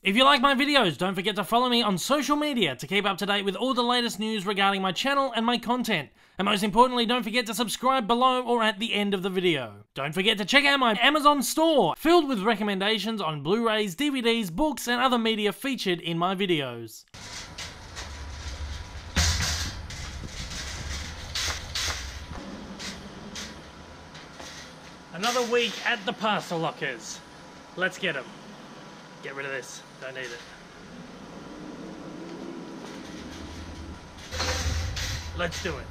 If you like my videos, don't forget to follow me on social media to keep up to date with all the latest news regarding my channel and my content. And most importantly, don't forget to subscribe below or at the end of the video. Don't forget to check out my Amazon store, filled with recommendations on Blu-rays, DVDs, books, and other media featured in my videos. Another week at the parcel lockers. Let's get them. Get rid of this. Don't need it. Let's do it.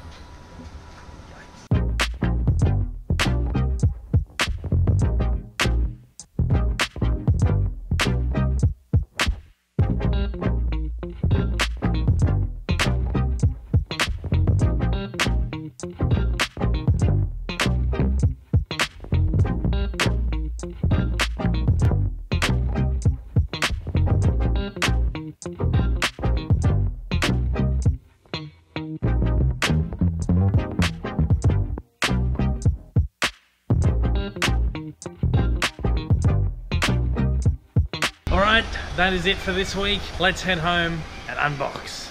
Alright, that is it for this week. Let's head home and unbox.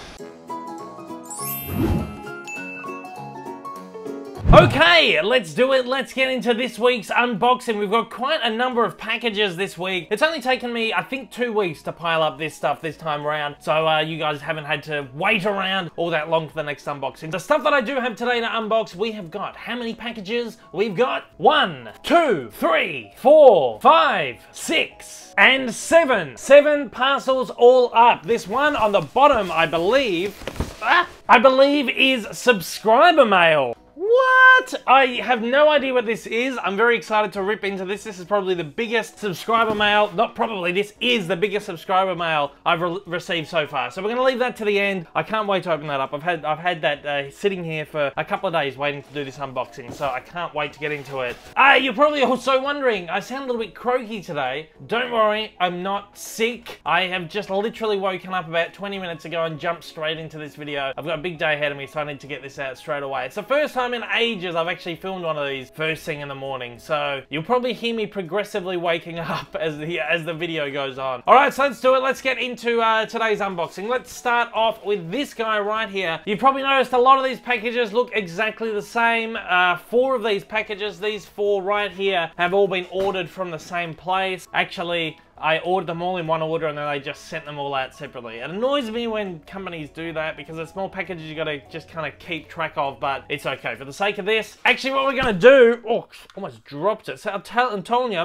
Okay, let's do it. Let's get into this week's unboxing. We've got quite a number of packages this week. It's only taken me, I think, 2 weeks to pile up this stuff this time around. So you guys haven't had to wait around all that long for the next unboxing. The stuff that I do have today to unbox, we have got how many packages? We've got 1, 2, 3, 4, 5, 6, and 7. 7 parcels all up. This one on the bottom, I believe is subscriber mail. What? I have no idea what this is. I'm very excited to rip into this. This is probably the biggest subscriber mail. Not probably, this is the biggest subscriber mail I've received so far. So we're going to leave that to the end. I can't wait to open that up. I've had that sitting here for a couple of days waiting to do this unboxing. So I can't wait to get into it. You're probably also wondering, I sound a little bit croaky today. Don't worry, I'm not sick. I have just literally woken up about 20 minutes ago and jumped straight into this video. I've got a big day ahead of me, so I need to get this out straight away. It's the first time in ages I've actually filmed one of these first thing in the morning, so you'll probably hear me progressively waking up as the video goes on. Alright, so let's do it. Let's get into today's unboxing. Let's start off with this guy right here. You've probably noticed a lot of these packages look exactly the same. 4 of these packages, these 4 right here, have all been ordered from the same place. Actually, I ordered them all in one order and then they just sent them all out separately. It annoys me when companies do that because it's small packages you gotta just kind of keep track of, but it's okay. For the sake of this, actually what we're gonna do, oh, almost dropped it. So I'm telling you,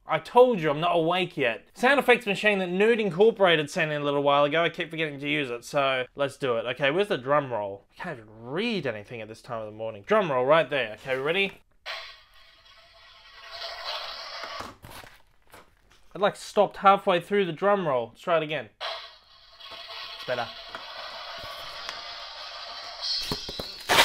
I told you I'm not awake yet. Sound effects machine that Nerd Incorporated sent in a little while ago. I keep forgetting to use it, so let's do it. Okay, where's the drum roll? I can't even read anything at this time of the morning. Drum roll right there. Okay, ready? I'd like stopped halfway through the drum roll. Let's try it again. It's better.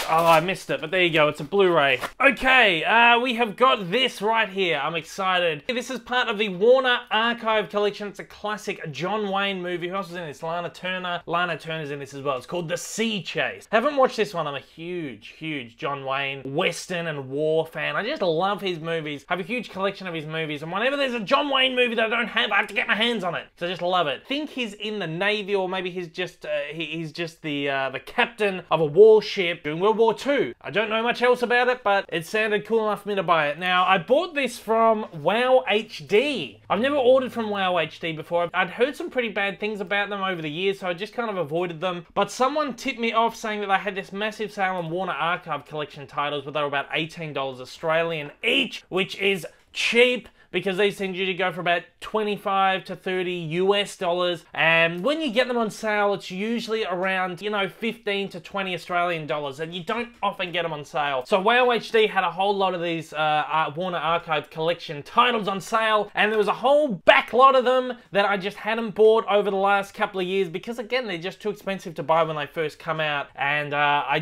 Oh, I missed it, but there you go. It's a Blu-ray. Okay, we have got this right here. I'm excited. This is part of the Warner Archive collection. It's a classic John Wayne movie. Who else is in this? Lana Turner. Lana Turner's in this as well. It's called The Sea Chase. Haven't watched this one. I'm a huge John Wayne Western and war fan. I just love his movies. I have a huge collection of his movies, and whenever there's a John Wayne movie that I don't have, I have to get my hands on it. So I just love it. I think he's in the Navy, or maybe he's just the captain of a warship during World War II. I don't know much else about it, but it sounded cool enough for me to buy it. Now, I bought this from Wow HD. I've never ordered from Wow HD before. I'd heard some pretty bad things about them over the years, so I just kind of avoided them. But someone tipped me off saying that they had this massive sale on Warner Archive collection titles, where they were about $18 Australian each, which is cheap, because these things usually go for about 25 to 30 US dollars, and when you get them on sale, it's usually around, you know, 15 to 20 Australian dollars, and you don't often get them on sale. So Wow HD had a whole lot of these Warner Archive collection titles on sale, and there was a whole back lot of them that I just hadn't bought over the last couple of years, because again, they're just too expensive to buy when they first come out, and I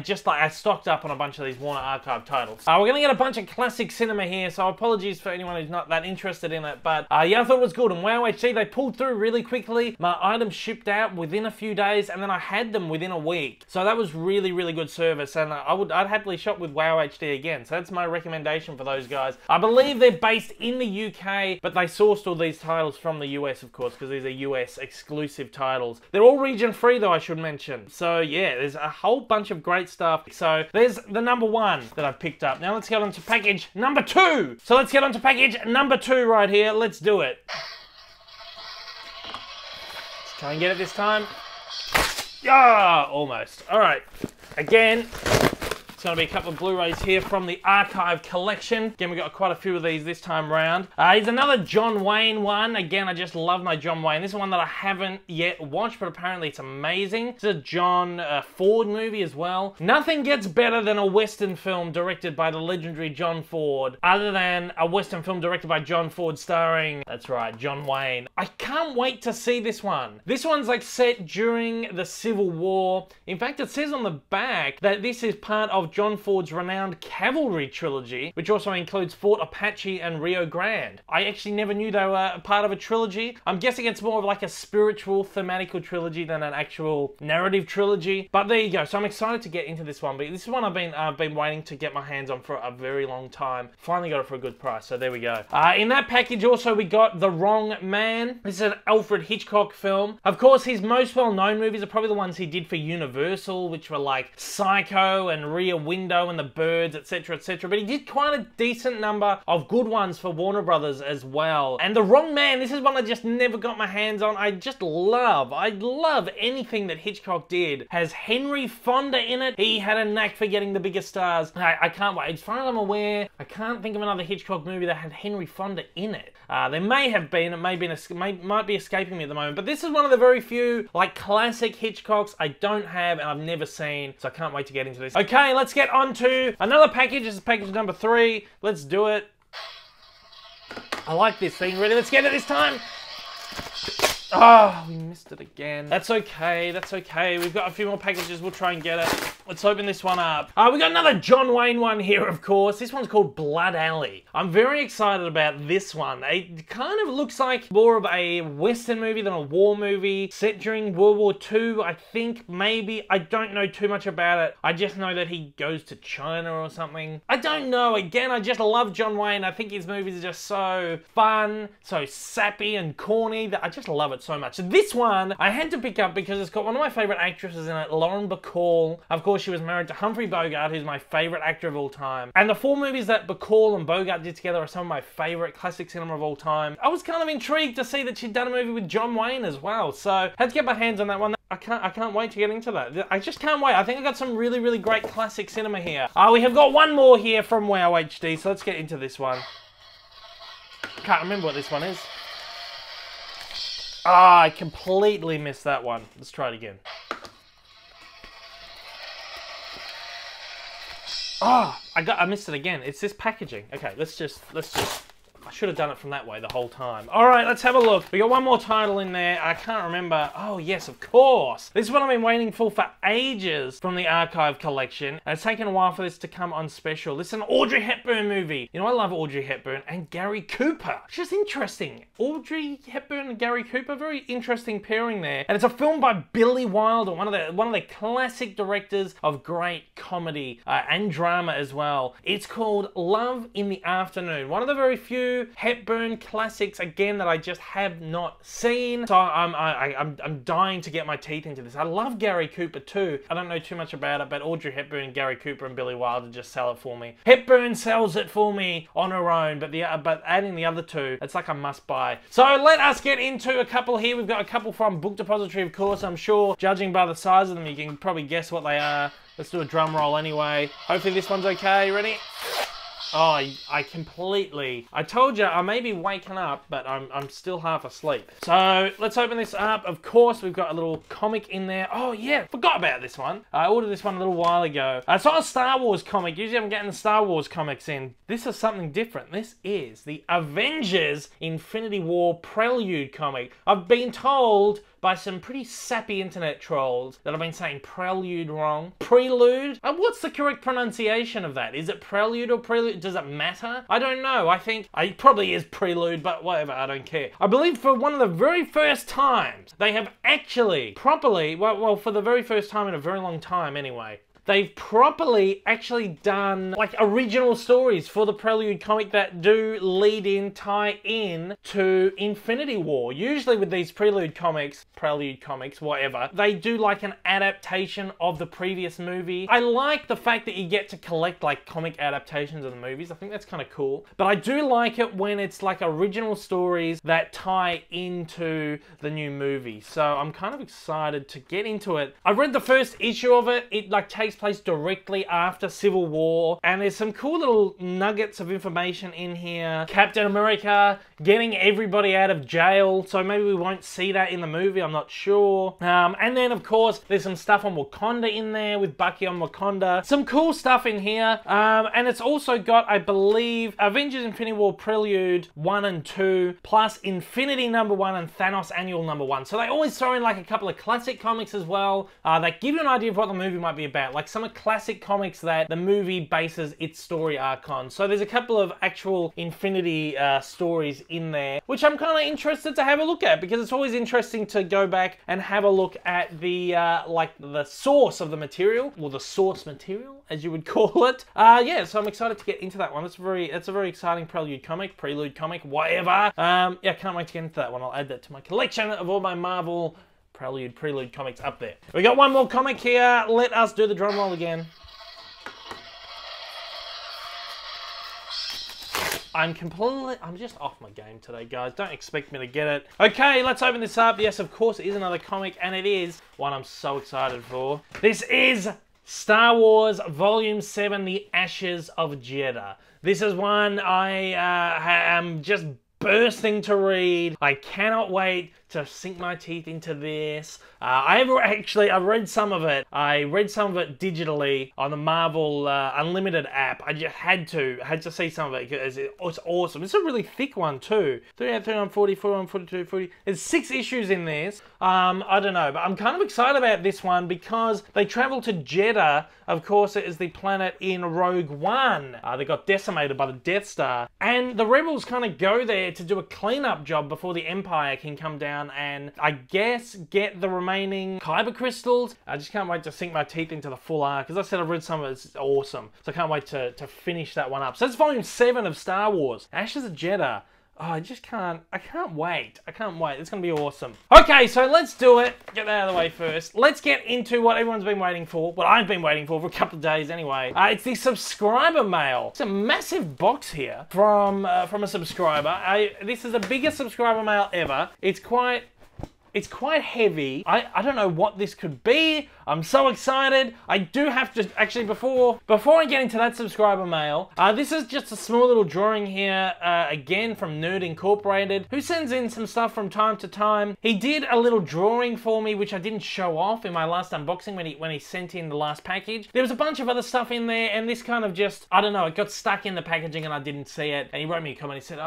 stocked up on a bunch of these Warner Archive titles. We're gonna get a bunch of classic cinema here, so apologies for anyone who's not that interested in it, but yeah, I thought it was good. And WoW HD, they pulled through really quickly. My items shipped out within a few days, and then I had them within a week. So that was really, really good service, and I'd happily shop with WoW HD again. So that's my recommendation for those guys. I believe they're based in the UK, but they sourced all these titles from the US, of course, because these are US exclusive titles. They're all region free, though, I should mention. So yeah, there's a whole bunch of great stuff. So there's the number 1 that I've picked up. Now let's get on to package number 2. So let's get on to package number 2 right here. Let's do it. Let's try and get it this time. Ah, almost. All right. Again, it's going to be a couple of Blu-rays here from the Archive collection. Again, we got quite a few of these this time round. Here's another John Wayne one. Again, I just love my John Wayne. This is one that I haven't yet watched, but apparently it's amazing. It's a John Ford movie as well. Nothing gets better than a Western film directed by the legendary John Ford, other than a Western film directed by John Ford starring, that's right, John Wayne. I can't wait to see this one. This one's like set during the Civil War. In fact, it says on the back that this is part of John Ford's renowned cavalry trilogy, which also includes Fort Apache and Rio Grande. I actually never knew they were part of a trilogy. I'm guessing it's more of like a spiritual, thematical trilogy than an actual narrative trilogy. But there you go. So I'm excited to get into this one. But this is one I've been waiting to get my hands on for a very long time. Finally got it for a good price. So there we go. In that package also we got The Wrong Man. This is an Alfred Hitchcock film. Of course, his most well-known movies are probably the ones he did for Universal, which were like Psycho and Rear Window and The Birds, etc, etc. But he did quite a decent number of good ones for Warner Brothers as well. And The Wrong Man, this is one I just never got my hands on. I love anything that Hitchcock did. Has Henry Fonda in it. He had a knack for getting the biggest stars. I can't wait. As far as I'm aware, I can't think of another Hitchcock movie that had Henry Fonda in it. There may have been, it might be escaping me at the moment, but this is one of the very few like classic Hitchcocks I don't have and I've never seen, so I can't wait to get into this. Okay, let's get on to another package. This is package number 3. Let's do it. I like this thing. Ready? Let's get it this time. Oh, we missed it again. That's okay, that's okay. We've got a few more packages, we'll try and get it. Let's open this one up. We got another John Wayne one here, of course. This one's called Blood Alley. I'm very excited about this one. It kind of looks like more of a Western movie than a war movie. Set during World War II, I think, maybe. I don't know too much about it. I just know that he goes to China or something. I don't know. Again, I just love John Wayne. I think his movies are just so fun, so sappy and corny that I just love it so much. So this one I had to pick up because it's got one of my favorite actresses in it, Lauren Bacall. Of course, she was married to Humphrey Bogart, who's my favorite actor of all time. And the 4 movies that Bacall and Bogart did together are some of my favorite classic cinema of all time. I was kind of intrigued to see that she'd done a movie with John Wayne as well, so had to get my hands on that one. I can't wait to get into that. I just can't wait. I think I got some really, really great classic cinema here. We have got one more here from WoW HD, so let's get into this one. Can't remember what this one is. I completely missed that one. Let's try it again. I missed it again. It's this packaging. Okay, let's just I should have done it from that way the whole time. All right, let's have a look. We got one more title in there. I can't remember. Oh, yes, of course. This is what I've been waiting for ages from the Archive collection. And it's taken a while for this to come on special. This is an Audrey Hepburn movie. You know, I love Audrey Hepburn and Gary Cooper. It's just interesting. Audrey Hepburn and Gary Cooper, very interesting pairing there. And it's a film by Billy Wilder, one of the classic directors of great comedy and drama as well. It's called Love in the Afternoon. One of the very few Hepburn classics, again, that I just have not seen. So I'm dying to get my teeth into this. I love Gary Cooper too. I don't know too much about it, but Audrey Hepburn, Gary Cooper, and Billy Wilder just sell it for me. Hepburn sells it for me on her own, but adding the other two, it's like a must buy. So let us get into a couple here. We've got a couple from Book Depository, of course. I'm sure, judging by the size of them, you can probably guess what they are. Let's do a drum roll anyway. Hopefully this one's okay. Ready? Oh, I told you I may be waking up, but I'm still half asleep. So let's open this up. Of course, we've got a little comic in there. Oh yeah, forgot about this one. I ordered this one a little while ago. It's not a Star Wars comic. Usually I'm getting the Star Wars comics in. This is something different. This is the Avengers Infinity War Prelude comic. I've been told by some pretty sappy internet trolls that I've been saying Prelude wrong. Prelude? What's the correct pronunciation of that? Is it Prelude or Prelude? does it matter? I don't know. I think it probably is Prelude, but whatever, I don't care. I believe for one of the very first times, they have actually properly, well, for the very first time in a very long time anyway, they've properly actually done like original stories for the Prelude comic that do tie in to Infinity War. Usually with these Prelude comics, whatever, they do like an adaptation of the previous movie. I like the fact that you get to collect like comic adaptations of the movies. I think that's kind of cool. But I do like it when it's like original stories that tie into the new movie. So I'm kind of excited to get into it. I read the first issue of it. It like takes place directly after Civil War, and there's some cool little nuggets of information in here. Captain America getting everybody out of jail, so maybe we won't see that in the movie, I'm not sure. And then of course there's some stuff on Wakanda in there with Bucky on Wakanda. Some cool stuff in here, and it's also got, I believe, Avengers Infinity War Prelude 1 and 2 plus Infinity #1 and Thanos Annual #1. So they always throw in like a couple of classic comics as well that give you an idea of what the movie might be about, like some of classic comics that the movie bases its story arc on. So there's a couple of actual Infinity stories in there, which I'm kind of interested to have a look at, because it's always interesting to go back and have a look at the like the source of the material, or the source material as you would call it. Yeah, so I'm excited to get into that one. It's a very exciting Prelude comic, whatever. Yeah, can't wait to get into that one. I'll add that to my collection of all my Marvel Prelude comics up there. We got one more comic here. Let us do the drum roll again. I'm just off my game today, guys. Don't expect me to get it. Okay, let's open this up. Yes, of course, it is another comic, and it is one I'm so excited for. This is Star Wars Volume 7, The Ashes of JEDHA. This is one I am just bursting to read. I cannot wait to sink my teeth into this. I've read some of it. I read some of it digitally on the Marvel Unlimited app. I just had to see some of it because it's awesome. It's a really thick one too. 39, 40, 41, 42, 40. There's 6 issues in this. I don't know, but I'm kind of excited about this one because they travel to JEDHA. Of course, it is the planet in Rogue One. They got decimated by the Death Star, and the Rebels kind of go there to do a cleanup job before the Empire can come down and, I guess, get the remaining kyber crystals. I just can't wait to sink my teeth into the full arc. As I said, I've read some of it. It's awesome. So I can't wait to finish that one up. So that's Volume 7 of Star Wars, Ashes of JEDHA. Oh, I can't wait. It's going to be awesome. Okay, so let's do it. Get that out of the way first. Let's get into what everyone's been waiting for. What I've been waiting for a couple of days anyway. It's the subscriber mail. It's a massive box here from a subscriber. This is the biggest subscriber mail ever. It's quite heavy. I don't know what this could be. I'm so excited. I do have to, actually, before I get into that subscriber mail, this is just a small little drawing here, again, from Nerd Incorporated, who sends in some stuff from time to time. He did a little drawing for me, which I didn't show off in my last unboxing when he sent in the last package. There was a bunch of other stuff in there, and this kind of just, I don't know, it got stuck in the packaging and I didn't see it. And he wrote me a comment. He said,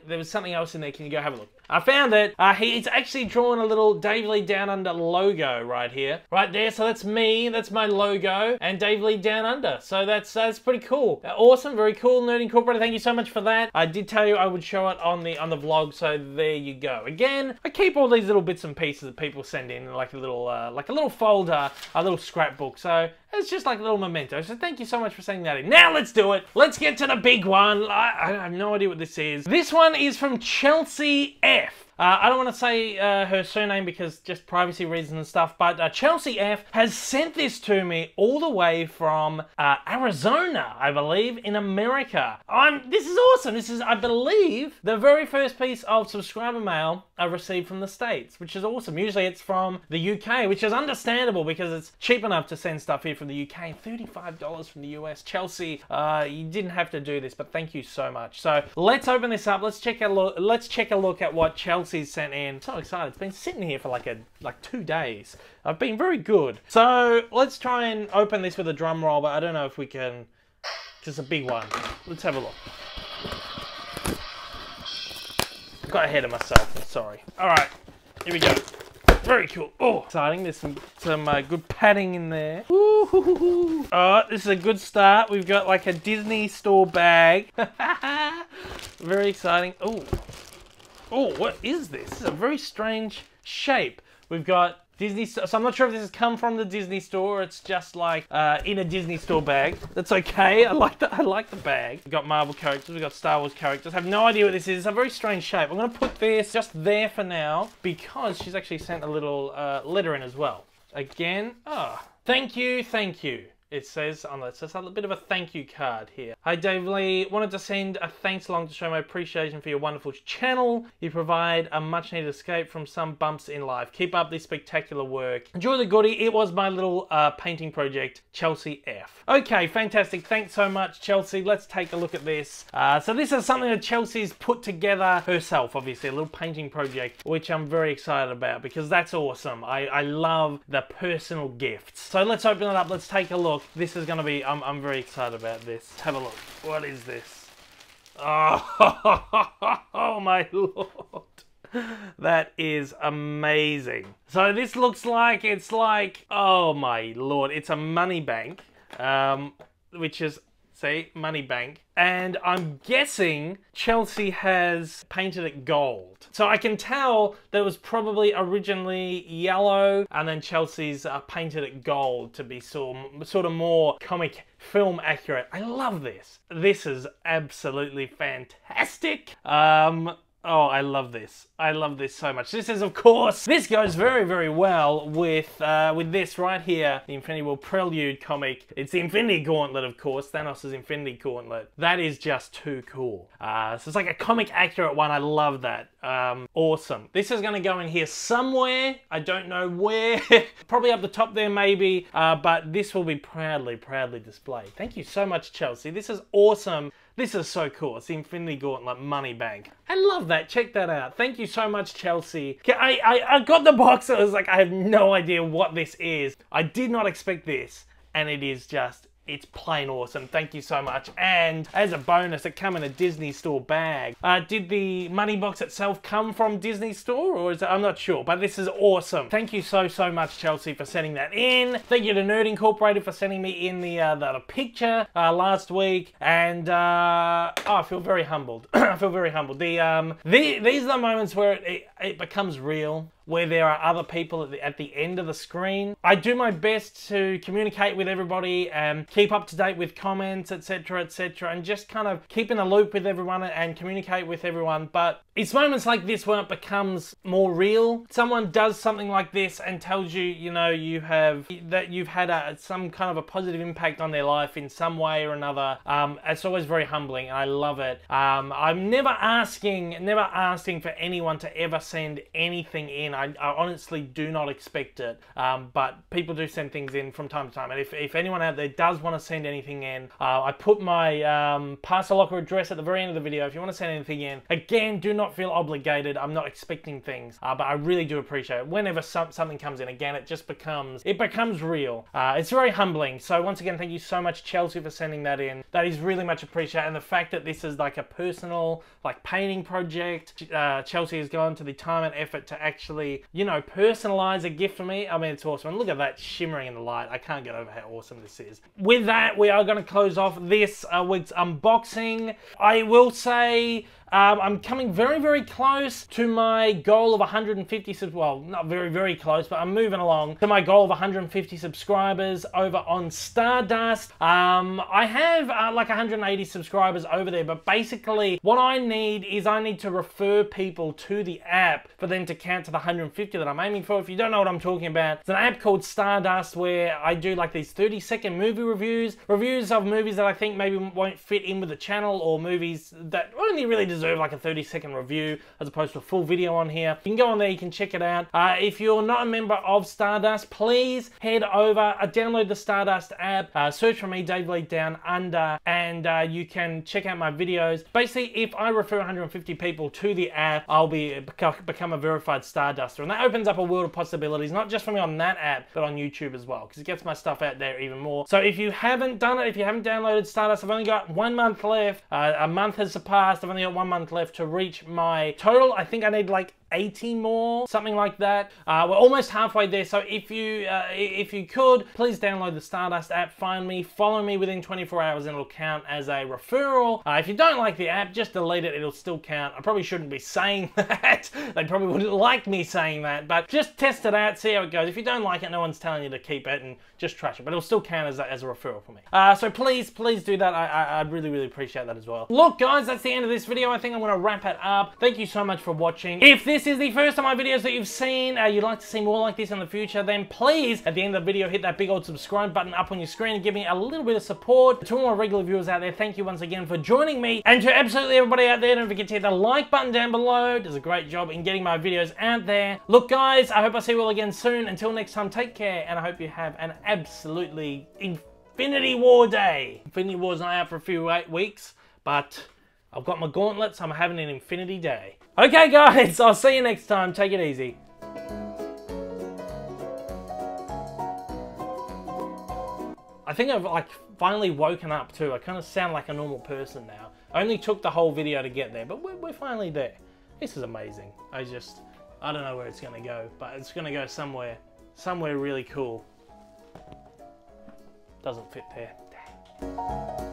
there was something else in there. Can you go have a look? I found it. He's actually drawn a little Dave Lee Down Under logo right here. Right there. So that's me. That's my logo. And Dave Lee Down Under. So that's pretty cool. Awesome. Very cool. Nerd Incorporated. Thank you so much for that. I did tell you I would show it on the vlog. So there you go. Again, I keep all these little bits and pieces that people send in, like a little folder, a little scrapbook. So it's just like a little memento. So thank you so much for sending that in. Now let's do it. Let's get to the big one. I have no idea what this is. This one is from Chelsea F. I don't want to say her surname because just privacy reasons and stuff, but Chelsea F has sent this to me all the way from Arizona, I believe, in America. This is awesome. This is, I believe, the very first piece of subscriber mail I received from the States, which is awesome. Usually it's from the UK, which is understandable because it's cheap enough to send stuff here from the UK. $35 from the US. Chelsea, you didn't have to do this, but thank you so much. So let's open this up. Let's check a look at what Chelsea's sent in. I'm so excited. It's been sitting here for like 2 days. I've been very good. So let's try and open this with a drum roll, but I don't know if we can. Just a big one. Let's have a look. Got ahead of myself. I'm sorry. All right, here we go. Very cool. Oh, exciting. There's some good padding in there. Ooh. Oh, this is a good start. We've got like a Disney store bag. Very exciting. Oh, what is this? This is a very strange shape. We've got Disney store. So I'm not sure if this has come from the Disney store or it's just like in a Disney store bag. That's okay. I like the bag. We've got Marvel characters. We've got Star Wars characters. I have no idea what this is. It's a very strange shape. I'm going to put this just there for now because she's actually sent a little letter in as well. Again, thank you. It says on that, so it's a little bit of a thank you card here. Hi Dave Lee, wanted to send a thanks along to show my appreciation for your wonderful channel. You provide a much needed escape from some bumps in life. Keep up this spectacular work. Enjoy the goodie. It was my little painting project, Chelsea F. Okay, fantastic. Thanks so much, Chelsea. Let's take a look at this. So this is something that Chelsea's put together herself, obviously, a little painting project, which I'm very excited about because that's awesome. I love the personal gifts. So let's open it up. Let's take a look. This is going to be, I'm very excited about this. Let's have a look. What is this? Oh my lord. That is amazing. So this looks like, it's like, oh my lord, it's a money bank, which is, see, money bank. And I'm guessing Chelsea has painted it gold. So I can tell that it was probably originally yellow and then Chelsea's painted it gold to be sort of more comic film accurate. I love this. This is absolutely fantastic. Oh, I love this. I love this so much. This is, of course, this goes very, very well with this right here, the Infinity War Prelude comic. It's the Infinity Gauntlet, of course, Thanos' Infinity Gauntlet. That is just too cool. So it's like a comic accurate one. I love that. Awesome. This is going to go in here somewhere. I don't know where. Probably up the top there, maybe. But this will be proudly displayed. Thank you so much, Chelsea. This is awesome. This is so cool. It's the Infinity Gauntlet Money Bank. I love that. Check that out. Thank you so much, Chelsea. I got the box. I was like, I have no idea what this is. I did not expect this. And it is just, it's plain awesome. Thank you so much. And as a bonus, it came in a Disney store bag. Did the money box itself come from Disney store or is it? I'm not sure, but this is awesome. Thank you so much, Chelsea, for sending that in. Thank you to Nerd Incorporated for sending me in the picture last week. And I feel very humbled. I feel very humbled. These are the moments where it becomes real, where there are other people at the end of the screen. I do my best to communicate with everybody and keep up to date with comments, etc., and just kind of keep in the loop with everyone and communicate with everyone. But it's moments like this where it becomes more real. Someone does something like this and tells you, you know, you've had some kind of a positive impact on their life in some way or another. It's always very humbling and I love it. I'm never asking for anyone to ever send anything in. I honestly do not expect it, but people do send things in from time to time. And if anyone out there does want to send anything in, I put my parcel locker address at the very end of the video. If you want to send anything in, again, do not feel obligated. I'm not expecting things, but I really do appreciate it. Whenever something comes in, again, it becomes real. It's very humbling. So once again, thank you so much, Chelsea, for sending that in. That is really much appreciated. And the fact that this is like a personal, like, painting project, Chelsea has gone to the time and effort to actually, you know, personalize a gift for me. I mean, it's awesome. And look at that shimmering in the light. I can't get over how awesome this is. With that, we are going to close off this week's unboxing. I will say, I'm coming very close to my goal of 150 subs. Well, not very close, but I'm moving along to my goal of 150 subscribers over on Stardust. I have like 180 subscribers over there, but basically what I need is I need to refer people to the app for them to count to the 150 that I'm aiming for. If you don't know what I'm talking about, it's an app called Stardust where I do like these 30-second movie reviews of movies that I think maybe won't fit in with the channel, or movies that only really deserve like a 30-second review as opposed to a full video on here. You can go on there, you can check it out. If you're not a member of Stardust, please head over, download the Stardust app, search for me, Dave Lee Down Under, and you can check out my videos. Basically, if I refer 150 people to the app, I'll become a verified Starduster, and that opens up a world of possibilities, not just for me on that app, but on YouTube as well, because it gets my stuff out there even more. So if you haven't done it, if you haven't downloaded Stardust, I've only got 1 month left. A month has surpassed. I've only got 1 month left to reach my total. I think I need like 80 more, something like that. We're almost halfway there, so if you could, please download the Stardust app, find me, follow me within 24 hours, and it'll count as a referral. If you don't like the app, just delete it, it'll still count. I probably shouldn't be saying that. They probably wouldn't like me saying that, but just test it out, see how it goes. If you don't like it, no one's telling you to keep it, and just trash it, but it'll still count as a referral for me. So please do that. I'd really appreciate that as well. Look, guys, that's the end of this video. I think I'm going to wrap it up. Thank you so much for watching. If this is the first of my videos that you've seen, you'd like to see more like this in the future, then please, at the end of the video, hit that big old subscribe button up on your screen and give me a little bit of support. To all my regular viewers out there, thank you once again for joining me. And to absolutely everybody out there, don't forget to hit the like button down below. It does a great job in getting my videos out there. Look, guys, I hope I see you all again soon. Until next time, take care, and I hope you have an absolutely Infinity War day. Infinity War's not out for a few weeks, but I've got my gauntlets. I'm having an Infinity Day. Okay, guys, I'll see you next time. Take it easy. I think I've finally woken up too. I kind of sound like a normal person now. I only took the whole video to get there, but we're finally there. This is amazing. I don't know where it's gonna go, but it's gonna go somewhere really cool. Doesn't fit there. Dang.